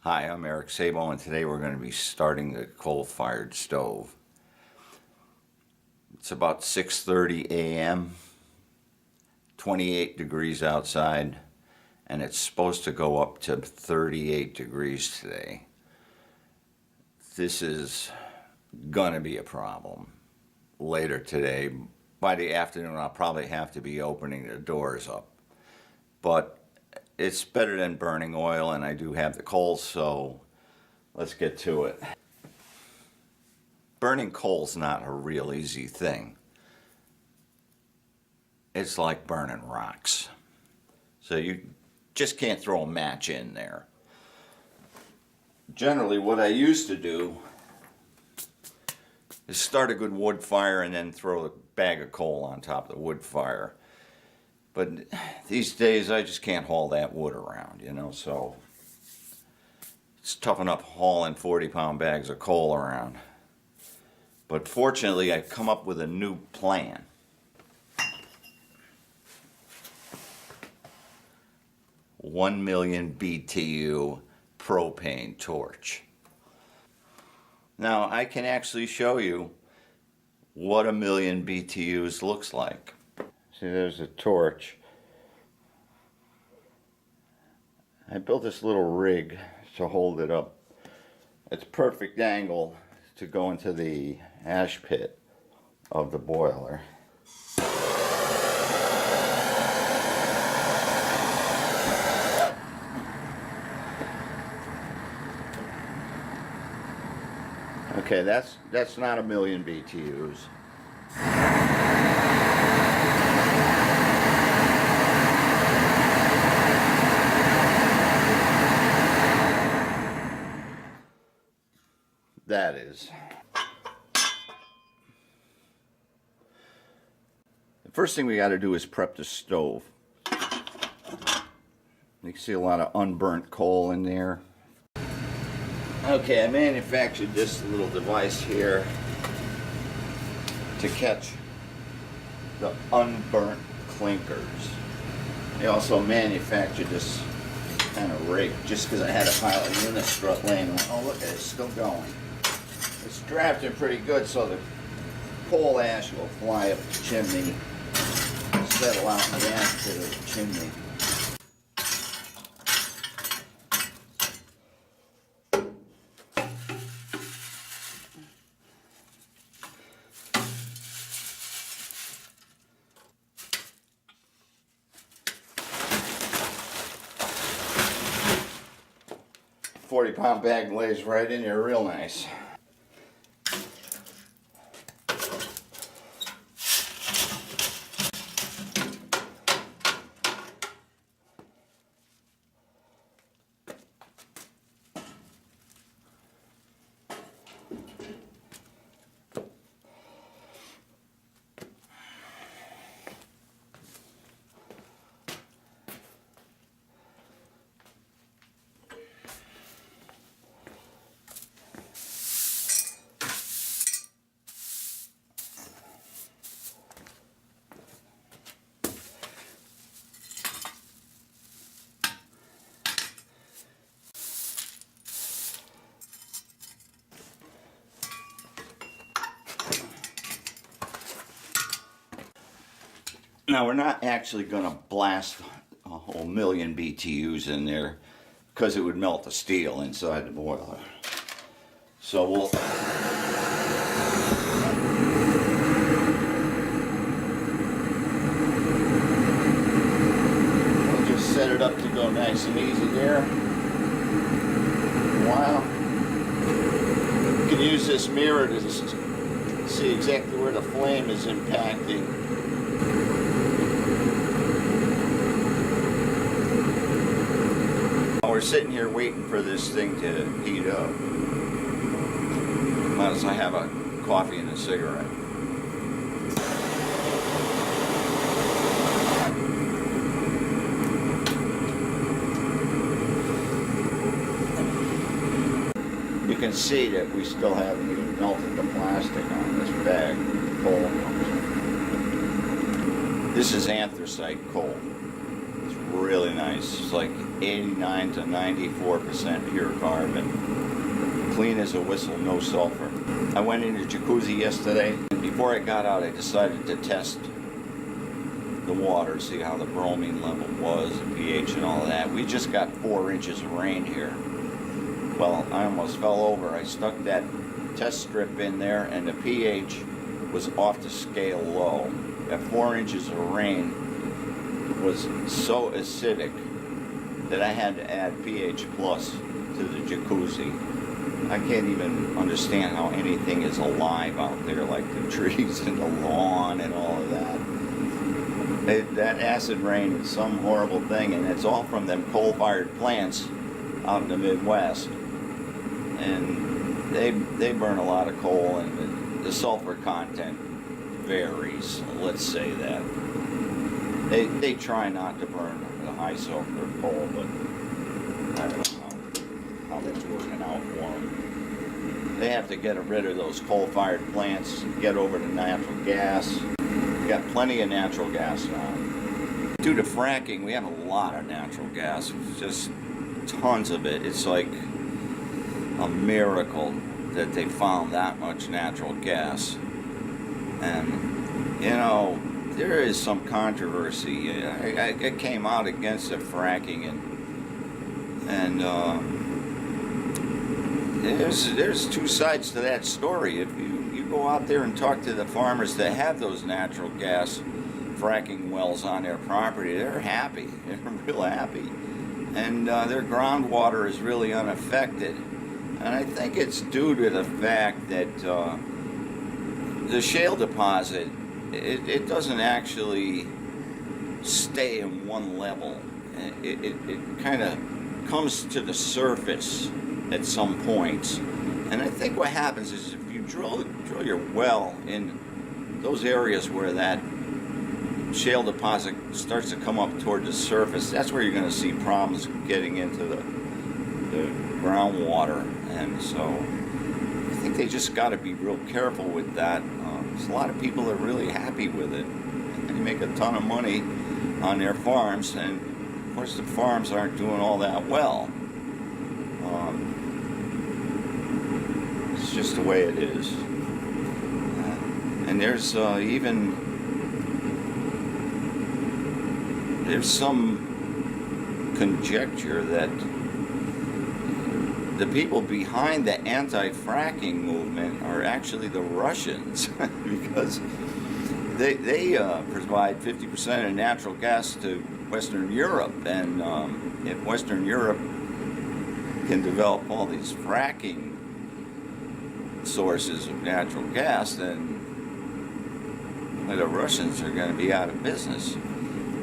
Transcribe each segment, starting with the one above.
Hi, I'm Eric Sabo, and today we're going to be starting the coal-fired stove. It's about 6:30 a.m., 28 degrees outside, and it's supposed to go up to 38 degrees today. This is going to be a problem later today. By the afternoon, I'll probably have to be opening the doors up. But it's better than burning oil, and I do have the coals, so let's get to it. Burning coal's not a real easy thing. It's like burning rocks. So you just can't throw a match in there. Generally, what I used to do is start a good wood fire and then throw a bag of coal on top of the wood fire. But these days, I just can't haul that wood around, so it's tough enough hauling 40-pound bags of coal around. But fortunately, I've come up with a new plan. $1 million BTU propane torch. Now, I can actually show you what 1 million BTUs looks like. See, there's a torch. I built this little rig to hold it up. It's perfect angle to go into the ash pit of the boiler. Okay, that's not 1 million BTUs. That is. The first thing we got to do is prep the stove. You can see a lot of unburnt coal in there. Okay, I manufactured this little device here to catch the unburnt clinkers. I also manufactured this kind of rig just because I had a pile of unistrut laying around. Oh, look at it, it's still going. It's drafting pretty good, so the coal ash will fly up the chimney, settle out in the ash pit of the chimney. A 40-pound bag lays right in here real nice. Now, we're not actually going to blast a whole 1 million BTUs in there because it would melt the steel inside the boiler. So we'll just set it up to go nice and easy there. Wow. You can use this mirror to see exactly where the flame is impacting. We're sitting here waiting for this thing to heat up. Might as well have a coffee and a cigarette. You can see that we still haven't even melted the plastic on this bag of coal. This is anthracite coal. It's really nice. It's like 89 to 94% pure carbon. Clean as a whistle, no sulfur. I went into jacuzzi yesterday, and before I got out I decided to test the water, see how the bromine level was, the pH and all of that. We just got 4 inches of rain here. Well, I almost fell over. I stuck that test strip in there and the pH was off the scale low. That 4 inches of rain was so acidic that I had to add pH plus to the jacuzzi. I can't even understand how anything is alive out there, like the trees and the lawn and all of that. That acid rain is some horrible thing, and it's all from them coal-fired plants out in the Midwest. And they burn a lot of coal, and the sulfur content varies, let's say that. They try not to burn the high sulfur coal, but I don't know how that's working out for them. They have to get rid of those coal-fired plants, get over to natural gas. We got plenty of natural gas now. Due to fracking, we have a lot of natural gas, just tons of it. It's like a miracle that they found that much natural gas. And, you know, there is some controversy. I came out against the fracking, and there's 2 sides to that story. If you go out there and talk to the farmers that have those natural gas fracking wells on their property, they're happy. They're real happy. And their groundwater is really unaffected. And I think it's due to the fact that the shale deposit, it doesn't actually stay in one level. It kind of comes to the surface at some points. And I think what happens is if you drill your well in those areas where that shale deposit starts to come up toward the surface, that's where you're going to see problems getting into the groundwater. And so I think they just got to be real careful with that. There's a lot of people that are really happy with it, and they make a ton of money on their farms, and of course the farms aren't doing all that well. It's just the way it is. And there's some conjecture that the people behind the anti-fracking movement are actually the Russians, because they provide 50% of natural gas to Western Europe, and if Western Europe can develop all these fracking sources of natural gas, then the Russians are going to be out of business.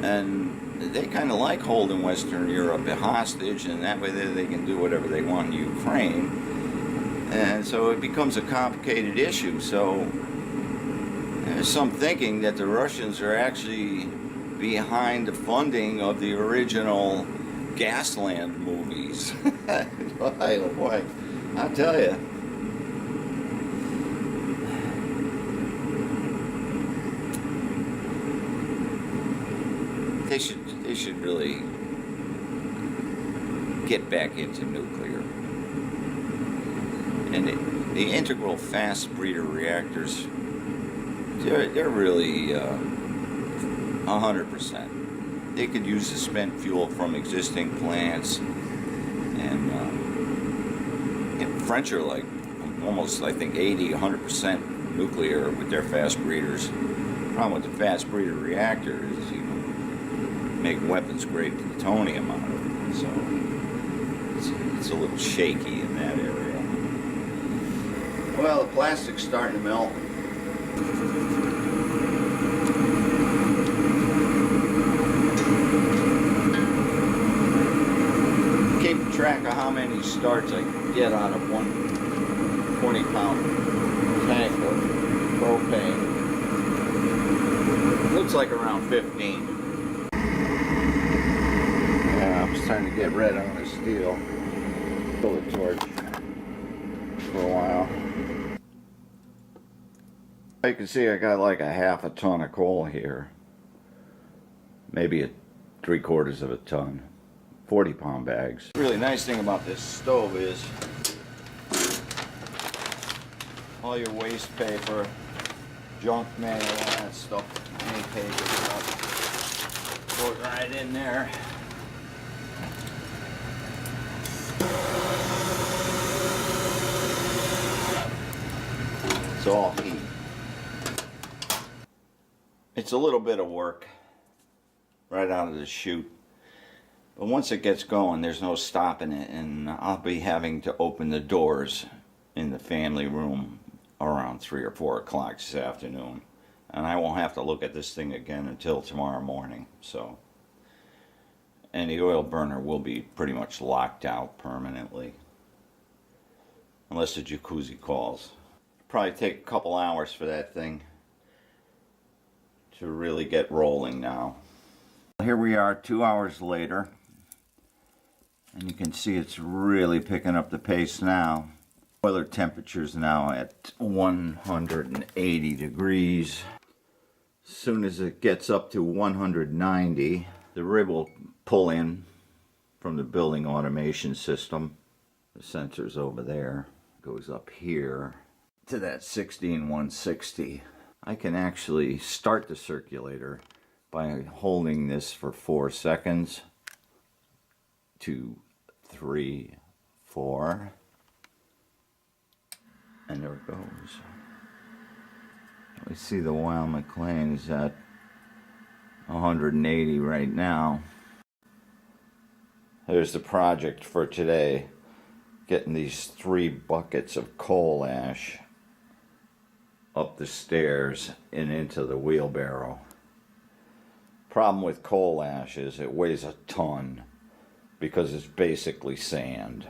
And they kind of like holding Western Europe hostage, and that way they can do whatever they want in Ukraine. And so it becomes a complicated issue. So there's some thinking that the Russians are actually behind the funding of the original Gasland movies. Boy, oh boy, I'll tell you. They should really get back into nuclear. And the integral fast breeder reactors, they're really 100%. They could use the spent fuel from existing plants, and French are like almost, I think, 100% nuclear with their fast breeders. The problem with the fast breeder reactor is you make weapons grade plutonium out of it, so it's a little shaky in that area. Well, the plastic's starting to melt. Keep track of how many starts I get out of one 20-pound tank of propane. Looks like around 15. I'm starting to get red on the steel. Pull the torch for a while. You can see I got like a half a ton of coal here. Maybe 3/4 of a ton. 40-pound bags. The really nice thing about this stove is all your waste paper, junk mail, all that stuff, any paper stuff, goes right in there. It's all heat. It's a little bit of work right out of the chute, but once it gets going, there's no stopping it, and I'll be having to open the doors in the family room around 3 or 4 o'clock this afternoon, and I won't have to look at this thing again until tomorrow morning. So, and the oil burner will be pretty much locked out permanently unless the jacuzzi calls. Probably take a couple hours for that thing to really get rolling now. Here we are 2 hours later, and you can see it's really picking up the pace now. Boiler temperature's now at 180 degrees. As soon as it gets up to 190, the rib will pull in from the building automation system. The sensor's over there, goes up here to that 16160. I can actually start the circulator by holding this for 4 seconds. 2, 3, 4. And there it goes. We see the Weil McLean is at 180 right now. There's the project for today. Getting these 3 buckets of coal ash up the stairs and into the wheelbarrow. Problem with coal ash is it weighs a ton because it's basically sand.